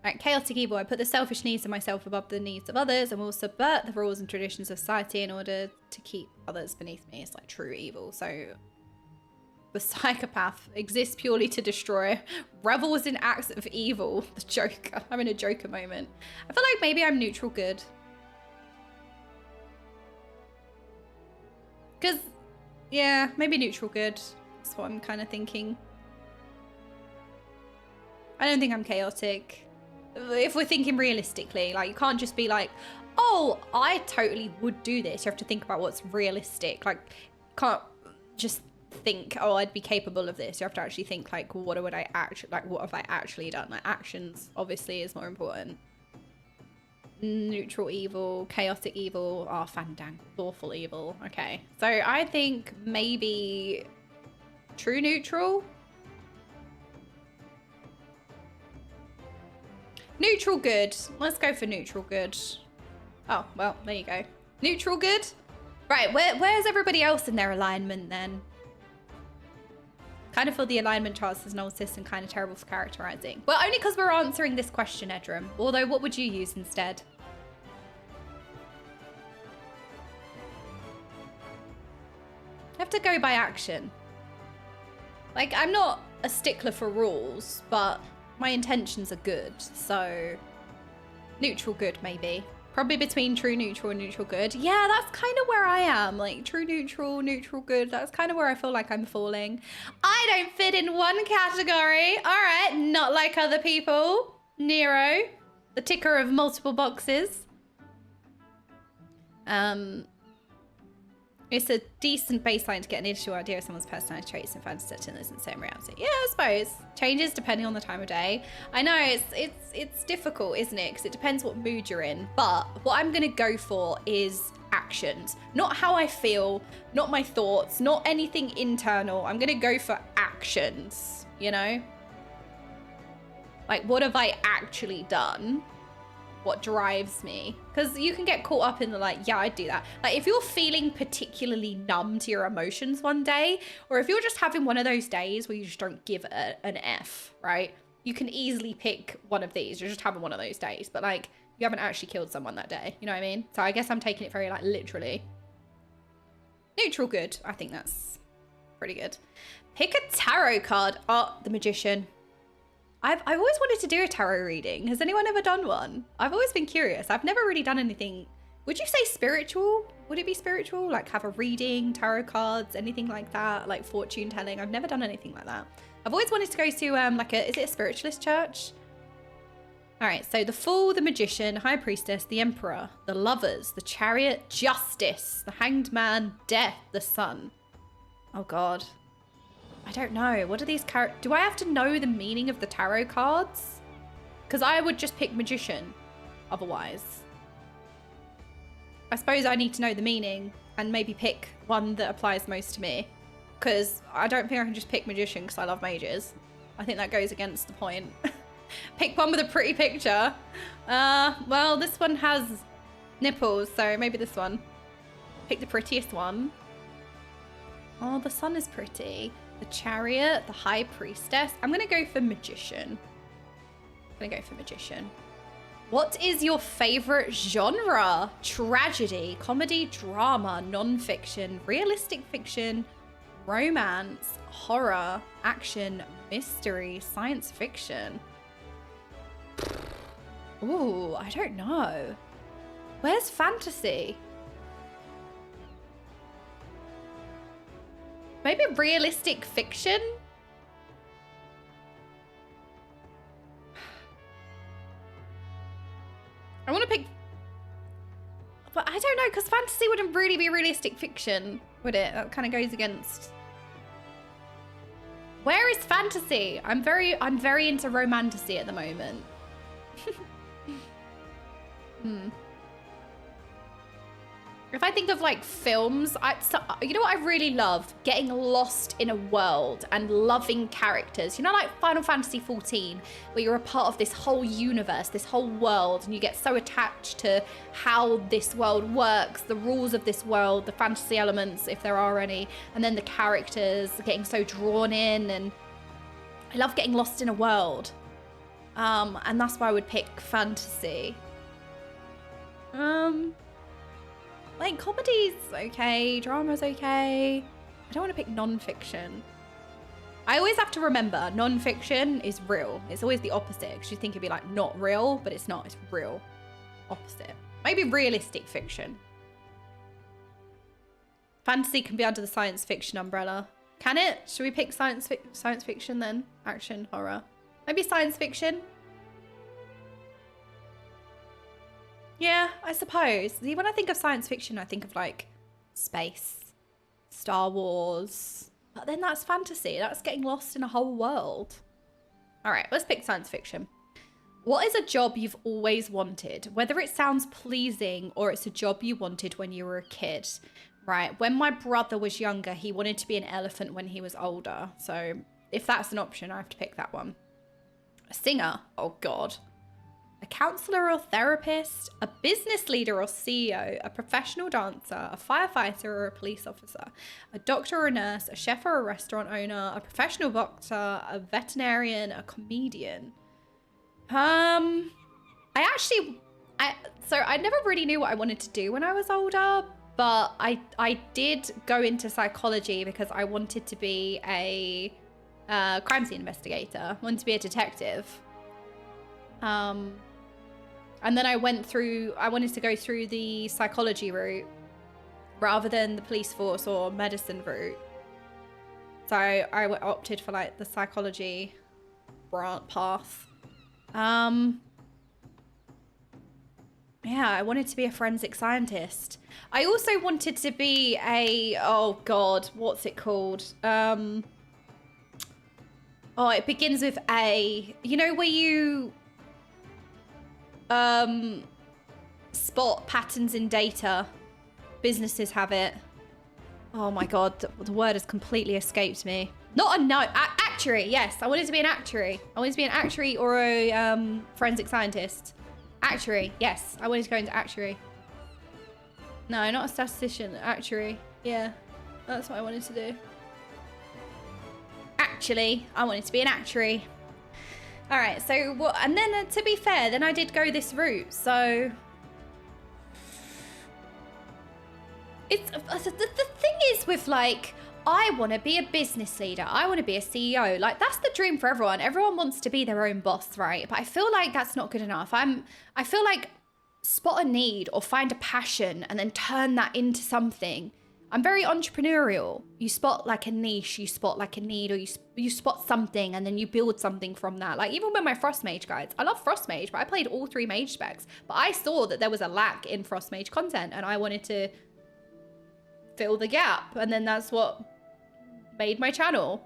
Speaker 1: All right, chaotic evil. I put the selfish needs of myself above the needs of others and will subvert the rules and traditions of society in order to keep others beneath me. It's like true evil. So the psychopath exists purely to destroy, revels in acts of evil. The Joker. I'm in a Joker moment. I feel like maybe I'm neutral good. Because, yeah, maybe neutral good. That's what I'm kind of thinking. I don't think I'm chaotic. If we're thinking realistically, like you can't just be like, oh, I totally would do this. You have to think about what's realistic. Like, can't just think, oh, I'd be capable of this. You have to actually think like, what would I actually, like, what have I actually done? Like actions obviously is more important. Neutral evil, chaotic evil, oh, fandang, lawful evil. Okay, so I think maybe true neutral. Neutral good. Let's go for neutral good. Oh, well, there you go. Neutral good. Right, where's everybody else in their alignment then? Kind of feel the alignment charts as an old system kind of terrible for characterizing. Well, only because we're answering this question, Edram. Although, what would you use instead? I have to go by action. Like, I'm not a stickler for rules, but my intentions are good, so neutral good maybe. Probably between true neutral and neutral good. Yeah, that's kind of where I am. Like true neutral, neutral good. That's kind of where I feel like I'm falling. I don't fit in one category. All right, not like other people. Nero, the ticker of multiple boxes. It's a decent baseline to get an initial idea of someone's personality traits and fantasy settings in the same reality. Yeah, I suppose. Changes depending on the time of day. I know it's difficult, isn't it? Because it depends what mood you're in. But what I'm going to go for is actions. Not how I feel, not my thoughts, not anything internal. I'm going to go for actions, you know? Like, what have I actually done? What drives me? Because you can get caught up in the like, yeah, I'd do that. Like if you're feeling particularly numb to your emotions one day, or if you're just having one of those days where you just don't give an F, right? You can easily pick one of these. You're just having one of those days, but like you haven't actually killed someone that day. You know what I mean? So I guess I'm taking it very like literally. Neutral good. I think that's pretty good. Pick a tarot card. Oh, the Magician. I've always wanted to do a tarot reading. Has anyone ever done one? I've always been curious. I've never really done anything. Would you say spiritual? Would it be spiritual? Like have a reading, tarot cards, anything like that? Like fortune telling? I've never done anything like that. I've always wanted to go to like a, is it a spiritualist church? All right, so the Fool, the Magician, High Priestess, the Emperor, the Lovers, the Chariot, Justice, the Hanged Man, Death, the Sun. Oh God. I don't know. What are these do I have to know the meaning of the tarot cards? Because I would just pick Magician otherwise. I suppose I need to know the meaning and maybe pick one that applies most to me. Because I don't think I can just pick Magician because I love mages. I think that goes against the point. Pick one with a pretty picture. Well, this one has nipples, so maybe this one. Pick the prettiest one. Oh, the Sun is pretty. The Chariot, the High Priestess. I'm going to go for Magician. What is your favorite genre? Tragedy, comedy, drama, non-fiction, realistic fiction, romance, horror, action, mystery, science fiction. Ooh, I don't know. Where's fantasy? Maybe realistic fiction? I want to pick... But I don't know, because fantasy wouldn't really be realistic fiction, would it? That kind of goes against... Where is fantasy? I'm very into romantasy at the moment. If I think of like films, you know what I really love? Getting lost in a world and loving characters. You know, like Final Fantasy XIV, where you're a part of this whole universe, this whole world, and you get so attached to how this world works, the rules of this world, the fantasy elements, if there are any, and then the characters, getting so drawn in, and I love getting lost in a world. And that's why I would pick fantasy. Like comedy's okay, drama's okay. I don't want to pick non-fiction. I always have to remember non-fiction is real. It's always the opposite, because you think it'd be like not real, but it's not, it's real. Opposite. Maybe realistic fiction. Fantasy can be under the science fiction umbrella. Can it? Should we pick science fiction then? Action, horror. Maybe science fiction. Yeah, I suppose. See, when I think of science fiction, I think of like space, Star Wars. But then that's fantasy. That's getting lost in a whole world. All right, let's pick science fiction. What is a job you've always wanted? Whether it sounds pleasing or it's a job you wanted when you were a kid. Right, when my brother was younger, he wanted to be an elephant when he was older. So if that's an option, I have to pick that one. A singer? Oh God. A counselor or therapist, a business leader or CEO, a professional dancer, a firefighter or a police officer, a doctor or a nurse, a chef or a restaurant owner, a professional boxer, a veterinarian, a comedian. I never really knew what I wanted to do when I was older, but I did go into psychology because I wanted to be a crime scene investigator. I wanted to be a detective. And then I wanted to go through the psychology route rather than the police force or medicine route. So I opted for like the psychology path. Yeah, I wanted to be a forensic scientist. I also wanted to be oh God, what's it called? Oh, it begins with A. You know where you spot patterns in data? Businesses have it. Oh my God, the word has completely escaped me. Actuary, yes. I wanted to be an actuary. I wanted to be an actuary or a forensic scientist. Actuary, yes. I wanted to go into actuary. No, not a statistician, actuary. Yeah, that's what I wanted to do. Actually, I wanted to be an actuary. All right, so what? And then to be fair, then I did go this route. So it's the thing is with like, I want to be a business leader. I want to be a CEO. Like, that's the dream for everyone. Everyone wants to be their own boss, right? But I feel like that's not good enough. I feel like spot a need or find a passion and then turn that into something. I'm very entrepreneurial. You spot like a niche, you spot like a need, or you spot something and then you build something from that. Like even with my Frost Mage guides, I love Frost Mage, but I played all 3 mage specs. But I saw that there was a lack in Frost Mage content and I wanted to fill the gap. And then that's what made my channel.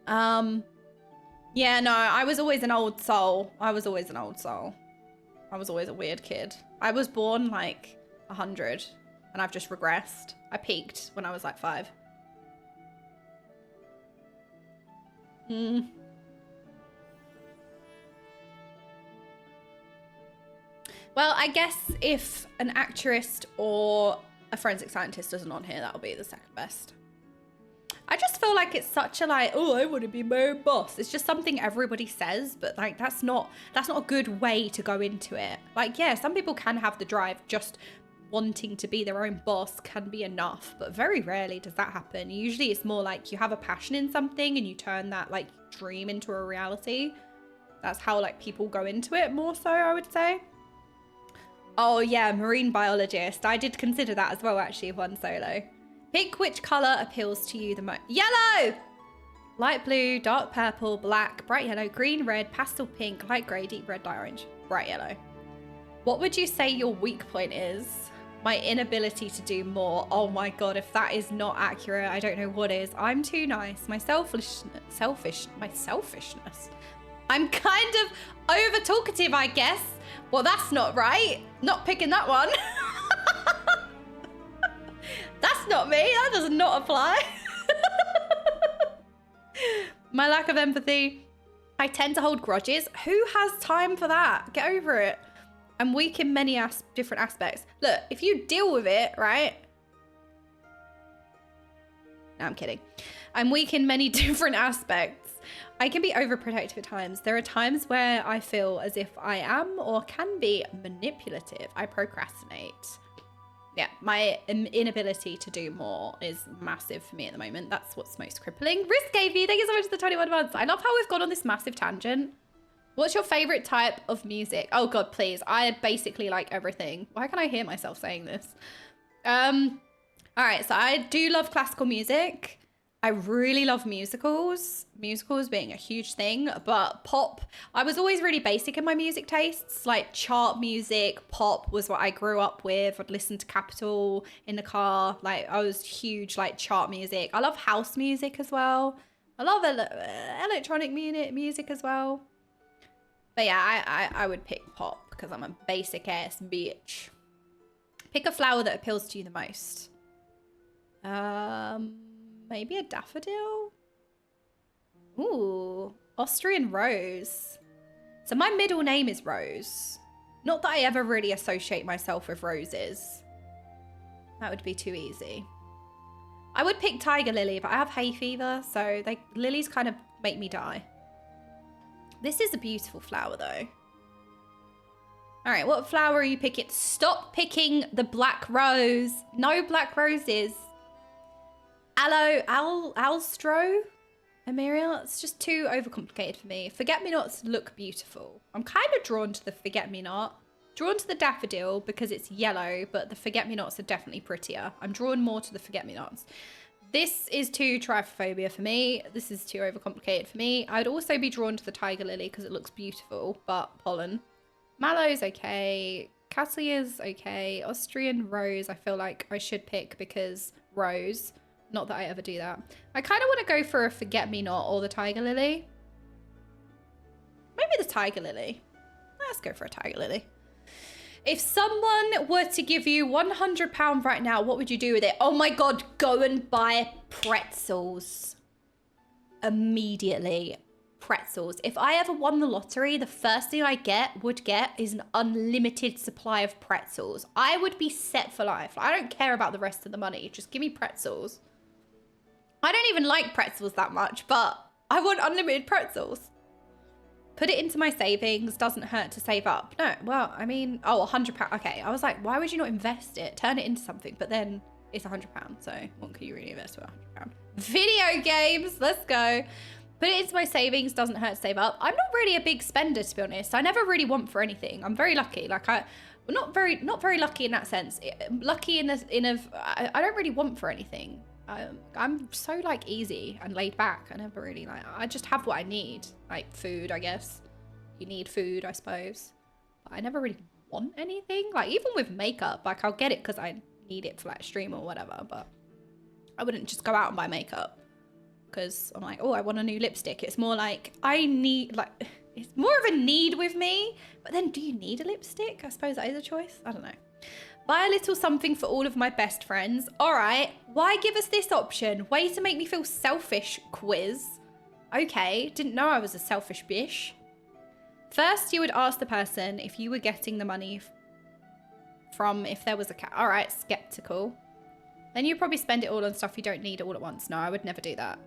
Speaker 1: Yeah, no, I was always an old soul. I was always a weird kid. I was born like 100. And I've just regressed. I peaked when I was like 5. Well, I guess if an actuarist or a forensic scientist isn't on here, that'll be the second best. I just feel like it's such a like, oh, I want to be my own boss. It's just something everybody says, but like that's not a good way to go into it. Like, yeah, some people can have the drive, just wanting to be their own boss can be enough, but very rarely does that happen. Usually it's more like you have a passion in something and you turn that like dream into a reality. That's how like people go into it more so, I would say. Oh yeah, marine biologist. I did consider that as well actually, one solo. Pick which color appeals to you the most. Yellow! Light blue, dark purple, black, bright yellow, green, red, pastel pink, light gray, deep red, light orange, bright yellow. What would you say your weak point is? My inability to do more. Oh my god, if that is not accurate, I don't know what is. I'm too nice. My selfishness. I'm kind of over talkative, I guess. Well, that's not right. Not picking that one. That's not me. That does not apply. My lack of empathy. I tend to hold grudges. Who has time for that? Get over it. I'm weak in many different aspects. Look, if you deal with it, right? No, I'm kidding. I'm weak in many different aspects. I can be overprotective at times. There are times where I feel as if I am or can be manipulative. I procrastinate. Yeah, my inability to do more is massive for me at the moment. That's what's most crippling. Risk AV, thank you so much for the 21 months. I love how we've gone on this massive tangent. What's your favorite type of music? Oh god, please. I basically like everything. Why can I hear myself saying this? All right, so I do love classical music. I really love musicals. Musicals being a huge thing, but pop. I was always really basic in my music tastes. Like chart music, pop was what I grew up with. I'd listen to Capital in the car. Like I was huge like chart music. I love house music as well. I love electronic music as well. But yeah, I would pick pop because I'm a basic ass bitch. Pick a flower that appeals to you the most. Maybe a daffodil? Ooh, Austrian rose. So my middle name is Rose. Not that I ever really associate myself with roses. That would be too easy. I would pick tiger lily, but I have hay fever, so lilies kind of make me die. This is a beautiful flower though. All right, what flower are you picking? Stop picking the black rose. No black roses. Alstro? Emeria? It's just too overcomplicated for me. Forget-me-nots look beautiful. I'm kind of drawn to the forget-me-not. Drawn to the daffodil because it's yellow, but the forget-me-nots are definitely prettier. I'm drawn more to the forget-me-nots. This is too trypophobia for me. This is too overcomplicated for me. I'd also be drawn to the tiger lily because it looks beautiful, but pollen. Mallow's okay. Cattleya's okay. Austrian rose I feel like I should pick because rose. Not that I ever do that. I kind of want to go for a forget-me-not or the tiger lily. Maybe the tiger lily. Let's go for a tiger lily. If someone were to give you £100 right now, what would you do with it? Oh my god, go and buy pretzels. Immediately. Pretzels. If I ever won the lottery, the first thing I would get is an unlimited supply of pretzels. I would be set for life. I don't care about the rest of the money. Just give me pretzels. I don't even like pretzels that much, but I want unlimited pretzels. Put it into my savings. Doesn't hurt to save up. No, well, I mean, oh, £100. Okay, I was like, why would you not invest it? Turn it into something. But then It's £100, so what can you really invest for £100? Video games, let's go. Put it into my savings, doesn't hurt to save up. I'm not really a big spender, to be honest. I never really want for anything. I'm very lucky. Like not very lucky in that sense. Lucky I don't really want for anything. I'm so like easy and laid back. I never really like, I just have what I need. Like food, I guess. You need food, I suppose. But I never really want anything. Like even with makeup, like I'll get it because I need it for like stream or whatever. But I wouldn't just go out and buy makeup because I'm like, oh, I want a new lipstick. It's more like I need, like, it's more of a need with me. But then do you need a lipstick? I suppose that is a choice. I don't know. Buy a little something for all of my best friends. All right. Why give us this option? Way to make me feel selfish quiz. Okay. Didn't know I was a selfish bish. First, you would ask the person if you were getting the money from if there was a cat. All right. Skeptical. Then you probably spend it all on stuff you don't need all at once. No, I would never do that.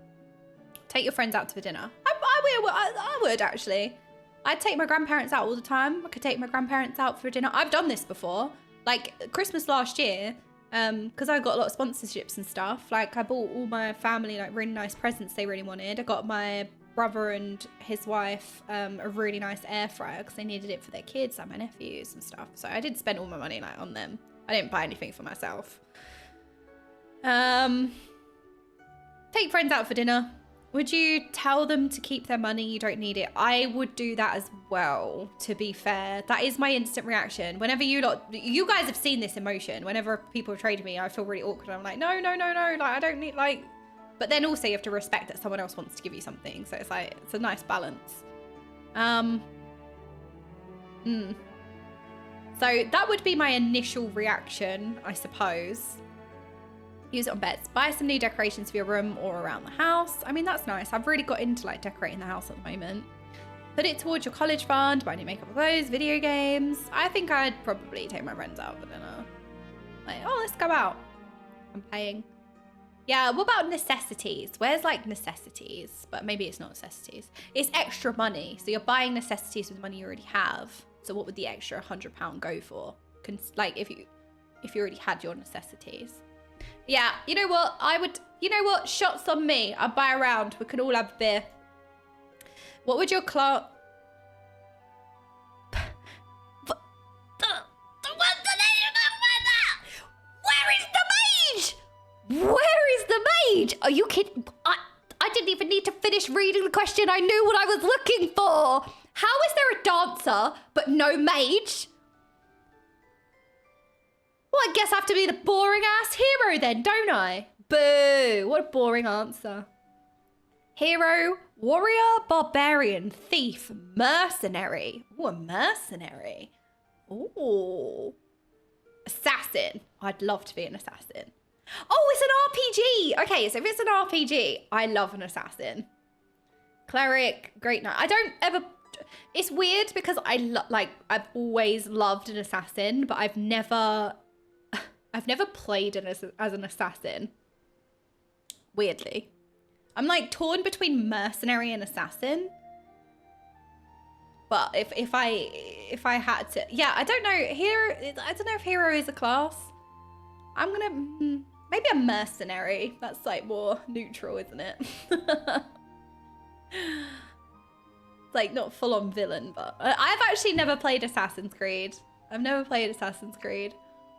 Speaker 1: Take your friends out to dinner. I would actually. I'd take my grandparents out all the time. I could take my grandparents out for dinner. I've done this before. Like Christmas last year, because I got a lot of sponsorships and stuff. Like I bought all my family like really nice presents they really wanted. I got my brother and his wife a really nice air fryer because they needed it for their kids and my nephews and stuff. So I did spend all my money like on them. I didn't buy anything for myself. Take friends out for dinner. Would you tell them to keep their money? You don't need it. I would do that as well, to be fair. That is my instant reaction. Whenever you guys have seen this emotion. Whenever people trade me, I feel really awkward. I'm like, no. Like, I don't need, like... But then also you have to respect that someone else wants to give you something. So it's like, it's a nice balance. So that would be my initial reaction, I suppose. Use it on bets. Buy some new decorations for your room or around the house. I mean, that's nice. I've really got into like decorating the house at the moment. Put it towards your college fund. Buy new makeup or clothes, video games. I think I'd probably take my friends out for dinner. Like, oh, let's go out. I'm paying. Yeah, what about necessities? Where's like necessities? But maybe it's not necessities. It's extra money. So you're buying necessities with money you already have. So what would the extra £100 go for? Like if you already had your necessities. Yeah, you know what? Shots on me. I'll buy a round. We can all have a beer. What would your class... Where is the mage? Are you kidding? I didn't even need to finish reading the question. I knew what I was looking for. How is there a dancer but no mage? Well, I guess I have to be the boring ass hero then, don't I? Boo! What a boring answer. Hero, warrior, barbarian, thief, mercenary. Ooh, a mercenary. Ooh. Assassin. I'd love to be an assassin. Oh, it's an RPG. Okay, so if it's an RPG, I love an assassin. Cleric, great knight. I don't ever... It's weird because I've always loved an assassin, but I've never played as an assassin. Weirdly. I'm like torn between mercenary and assassin. But if I had to... Yeah, I don't know. I don't know if hero is a class. I'm gonna... Maybe a mercenary. That's like more neutral, isn't it? It's like not full-on villain, but... I've actually never played Assassin's Creed. I've never played Assassin's Creed.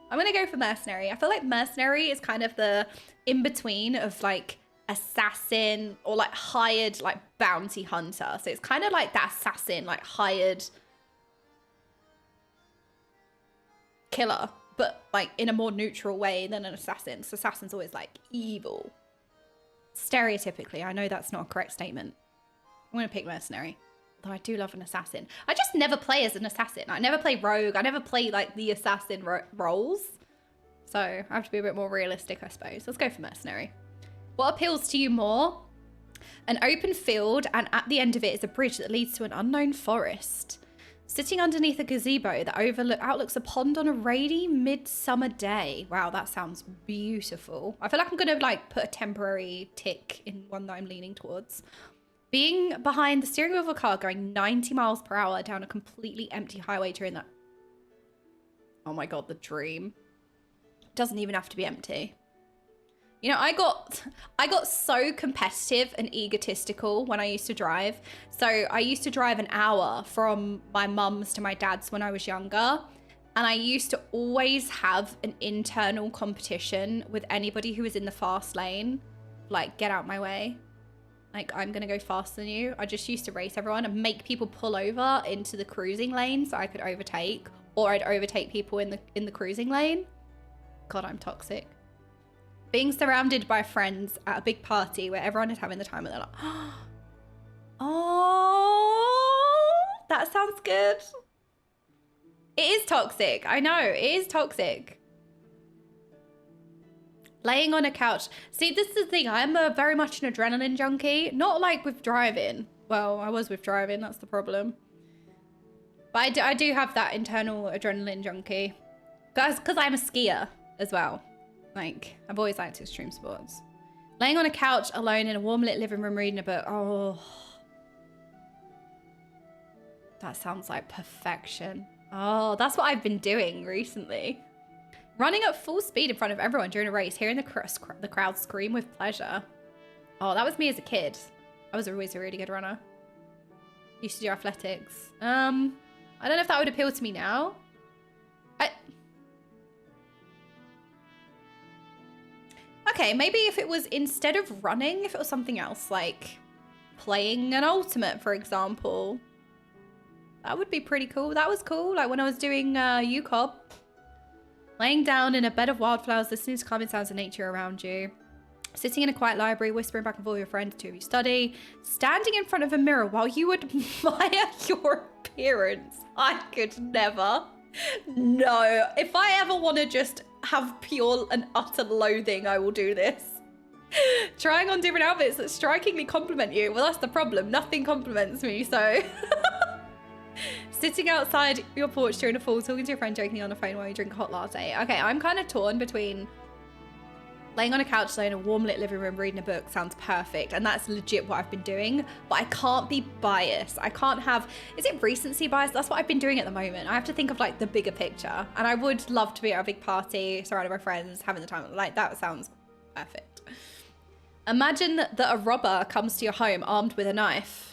Speaker 1: I'm gonna go for mercenary. I feel like mercenary is kind of the in-between of like assassin or like hired like bounty hunter. So it's kind of like that assassin, like hired killer, but like in a more neutral way than an assassin. So assassin's always like evil. Stereotypically, I know that's not a correct statement. I'm gonna pick mercenary. Though I do love an assassin. I just never play as an assassin. I never play rogue. I never play like the assassin roles. So I have to be a bit more realistic, I suppose. Let's go for mercenary. What appeals to you more? An open field, and at the end of it is a bridge that leads to an unknown forest. Sitting underneath a gazebo that outlooks a pond on a rainy midsummer day. Wow, that sounds beautiful. I feel like I'm gonna like put a temporary tick in one that I'm leaning towards. Being behind the steering wheel of a car going 90 miles per hour down a completely empty highway during that. Oh my God, the dream. Doesn't even have to be empty. You know, I got so competitive and egotistical when I used to drive. So I used to drive an hour from my mum's to my dad's when I was younger. And I used to always have an internal competition with anybody who was in the fast lane. Like, get out my way. Like, I'm gonna go faster than you. I just used to race everyone and make people pull over into the cruising lane so I could overtake. Or I'd overtake people in the cruising lane. God, I'm toxic. Being surrounded by friends at a big party where everyone is having the time and they're like, oh, that sounds good. It is toxic. I know, it is toxic. Laying on a couch. See, this is the thing. I'm very much an adrenaline junkie. Not like with driving. Well, I was with driving. That's the problem. But I do have that internal adrenaline junkie. Because I'm a skier as well. Like, I've always liked extreme sports. Laying on a couch alone in a warm lit living room reading a book. Oh. That sounds like perfection. Oh, that's what I've been doing recently. Running at full speed in front of everyone during a race, hearing the crowd scream with pleasure. Oh, that was me as a kid. I was always a really good runner. Used to do athletics. I don't know if that would appeal to me now. Okay, maybe if it was instead of running, if it was something else, like playing an ultimate, for example. That would be pretty cool. That was cool. Like when I was doing UCOB. Laying down in a bed of wildflowers, listening to calming sounds of nature around you. Sitting in a quiet library, whispering back and forth with your friends, two of you study. Standing in front of a mirror while you admire your appearance. I could never. No. If I ever want to just have pure and utter loathing, I will do this. Trying on different outfits that strikingly compliment you. Well, that's the problem. Nothing compliments me, so... Sitting outside your porch during a fall, talking to your friend, jokingly on the phone while you drink a hot latte. Okay, I'm kind of torn between laying on a couch in a warm lit living room reading a book sounds perfect, and that's legit what I've been doing, but I can't be biased. I can't have, is it recency bias? That's what I've been doing at the moment. I have to think of like the bigger picture, and I would love to be at a big party, surrounded by friends, having the time. Like that sounds perfect. Imagine that a robber comes to your home armed with a knife.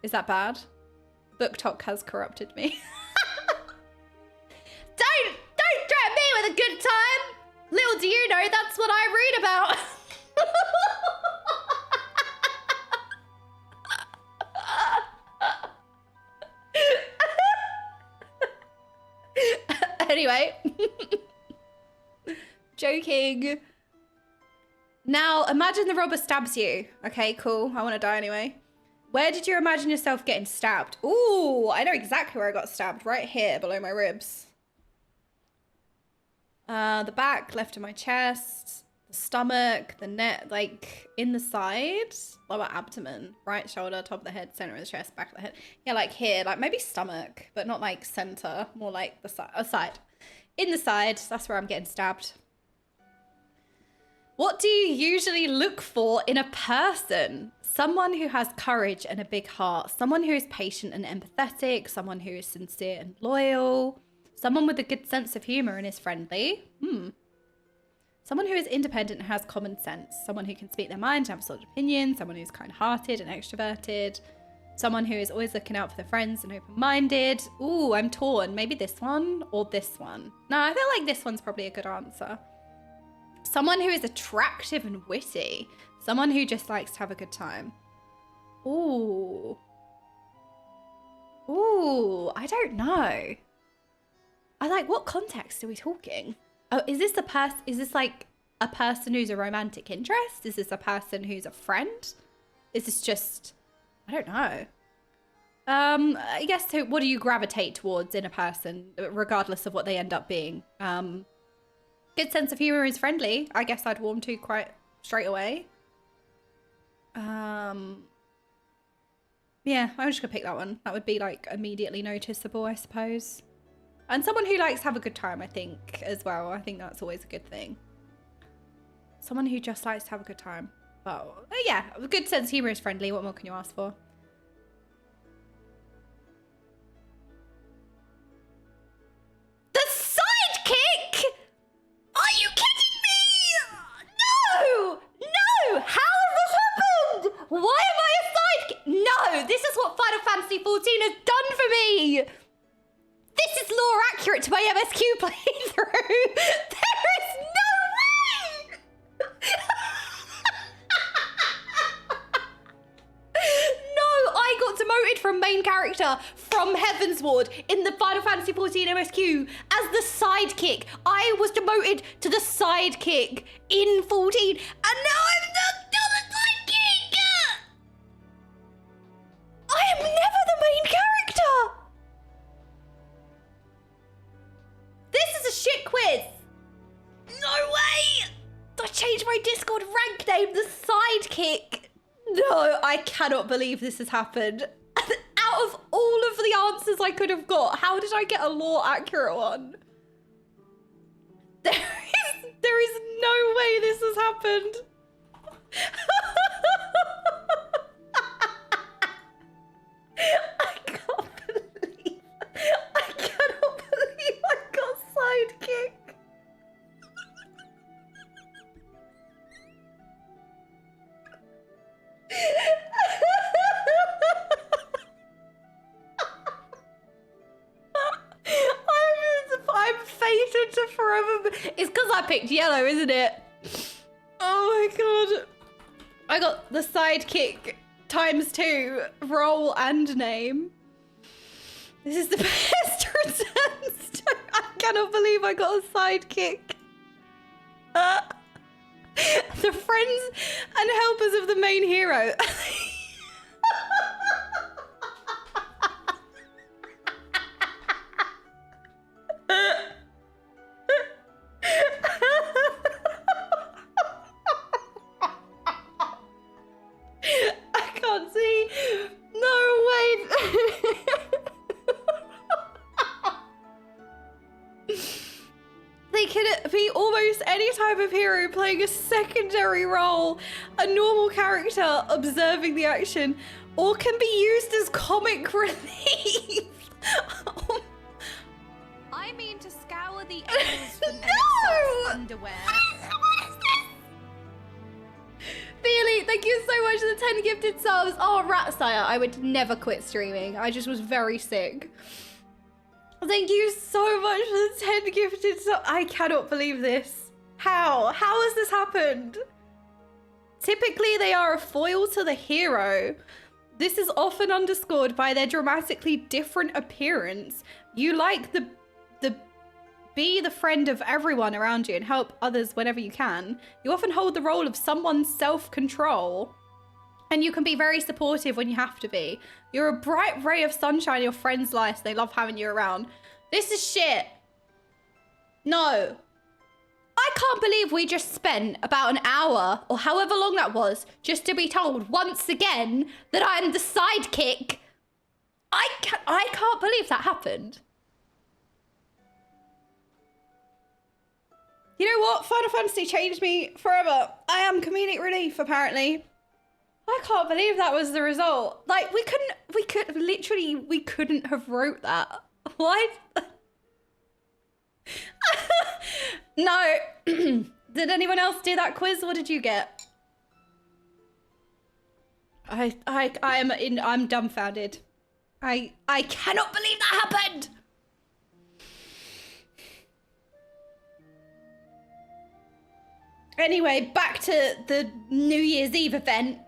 Speaker 1: Is that bad? Book talk has corrupted me. Don't threaten me with a good time. Little do you know, that's what I read about. Anyway. Joking. Now, imagine the robber stabs you. Okay, cool. I want to die anyway. Where did you imagine yourself getting stabbed? Ooh, I know exactly where I got stabbed. Right here, below my ribs. The back, left of my chest, the stomach, the neck, like in the side, lower abdomen, right shoulder, top of the head, center of the chest, back of the head. Yeah, like here, like maybe stomach, but not like center, more like the side. In the side, that's where I'm getting stabbed. What do you usually look for in a person? Someone who has courage and a big heart. Someone who is patient and empathetic. Someone who is sincere and loyal. Someone with a good sense of humor and is friendly. Someone who is independent and has common sense. Someone who can speak their mind and have a solid opinion. Someone who's kind-hearted and extroverted. Someone who is always looking out for their friends and open-minded. Ooh, I'm torn. Maybe this one or this one. No, I feel like this one's probably a good answer. Someone who is attractive and witty. Someone who just likes to have a good time. Ooh. Ooh, I don't know. I like, what context are we talking? Oh, is this like a person who's a romantic interest? Is this a person who's a friend? Is this just, I don't know. I guess, so what do you gravitate towards in a person, regardless of what they end up being? Good sense of humor is friendly. I guess I'd warm to quite straight away. Yeah, I'm just gonna pick that one. That would be like immediately noticeable, I suppose. And someone who likes to have a good time, I think, as well. I think that's always a good thing. Someone who just likes to have a good time. But yeah, a good sense of humor is friendly. What more can you ask for? The sidekick? Are you kidding? lore accurate to my MSQ playthrough. There is no way. No, I got demoted from main character from Heavensward in the Final Fantasy XIV MSQ as the sidekick. I was demoted to the sidekick in 14, and now I'm still the sidekick. I am never the main character. This is a shit quiz. No way. I changed my Discord rank name, the sidekick. No, I cannot believe this has happened. Out of all of the answers I could have got, how did I get a lore accurate one? There is no way this has happened. I cannot believe I got sidekick. I'm fated to forever. It's because I picked yellow, isn't it? Oh my god. I got the sidekick ×2 role and name. This is the best return story. I cannot believe I got a sidekick. The friends and helpers of the main hero. I can't see. No, wait. They could be almost any type of hero playing a secondary role, a normal character observing the action, or can be used as comic relief.
Speaker 2: I mean to scour the aisles for
Speaker 1: No!
Speaker 2: underwear.
Speaker 1: Bailey, thank you so much for the 10 gifted subs. Oh, Ratsire, I would never quit streaming. I just was very sick. Thank you so much for the 10 gifted subs. I cannot believe this. How? How has this happened? Typically, they are a foil to the hero. This is often underscored by their dramatically different appearance. You like the be the friend of everyone around you and help others whenever you can. You often hold the role of someone's self-control, and you can be very supportive when you have to be. You're a bright ray of sunshine in your friends' lives. They love having you around. This is shit. No. I can't believe we just spent about an hour or however long that was just to be told once again that I'm the sidekick. I can't believe that happened. You know what? Final Fantasy changed me forever. I am comedic relief, apparently. I can't believe that was the result. Like, we couldn't have wrote that. What? No. Did anyone else do that quiz? What did you get? I'm dumbfounded. I cannot believe that happened. Anyway, back to the New Year's Eve event.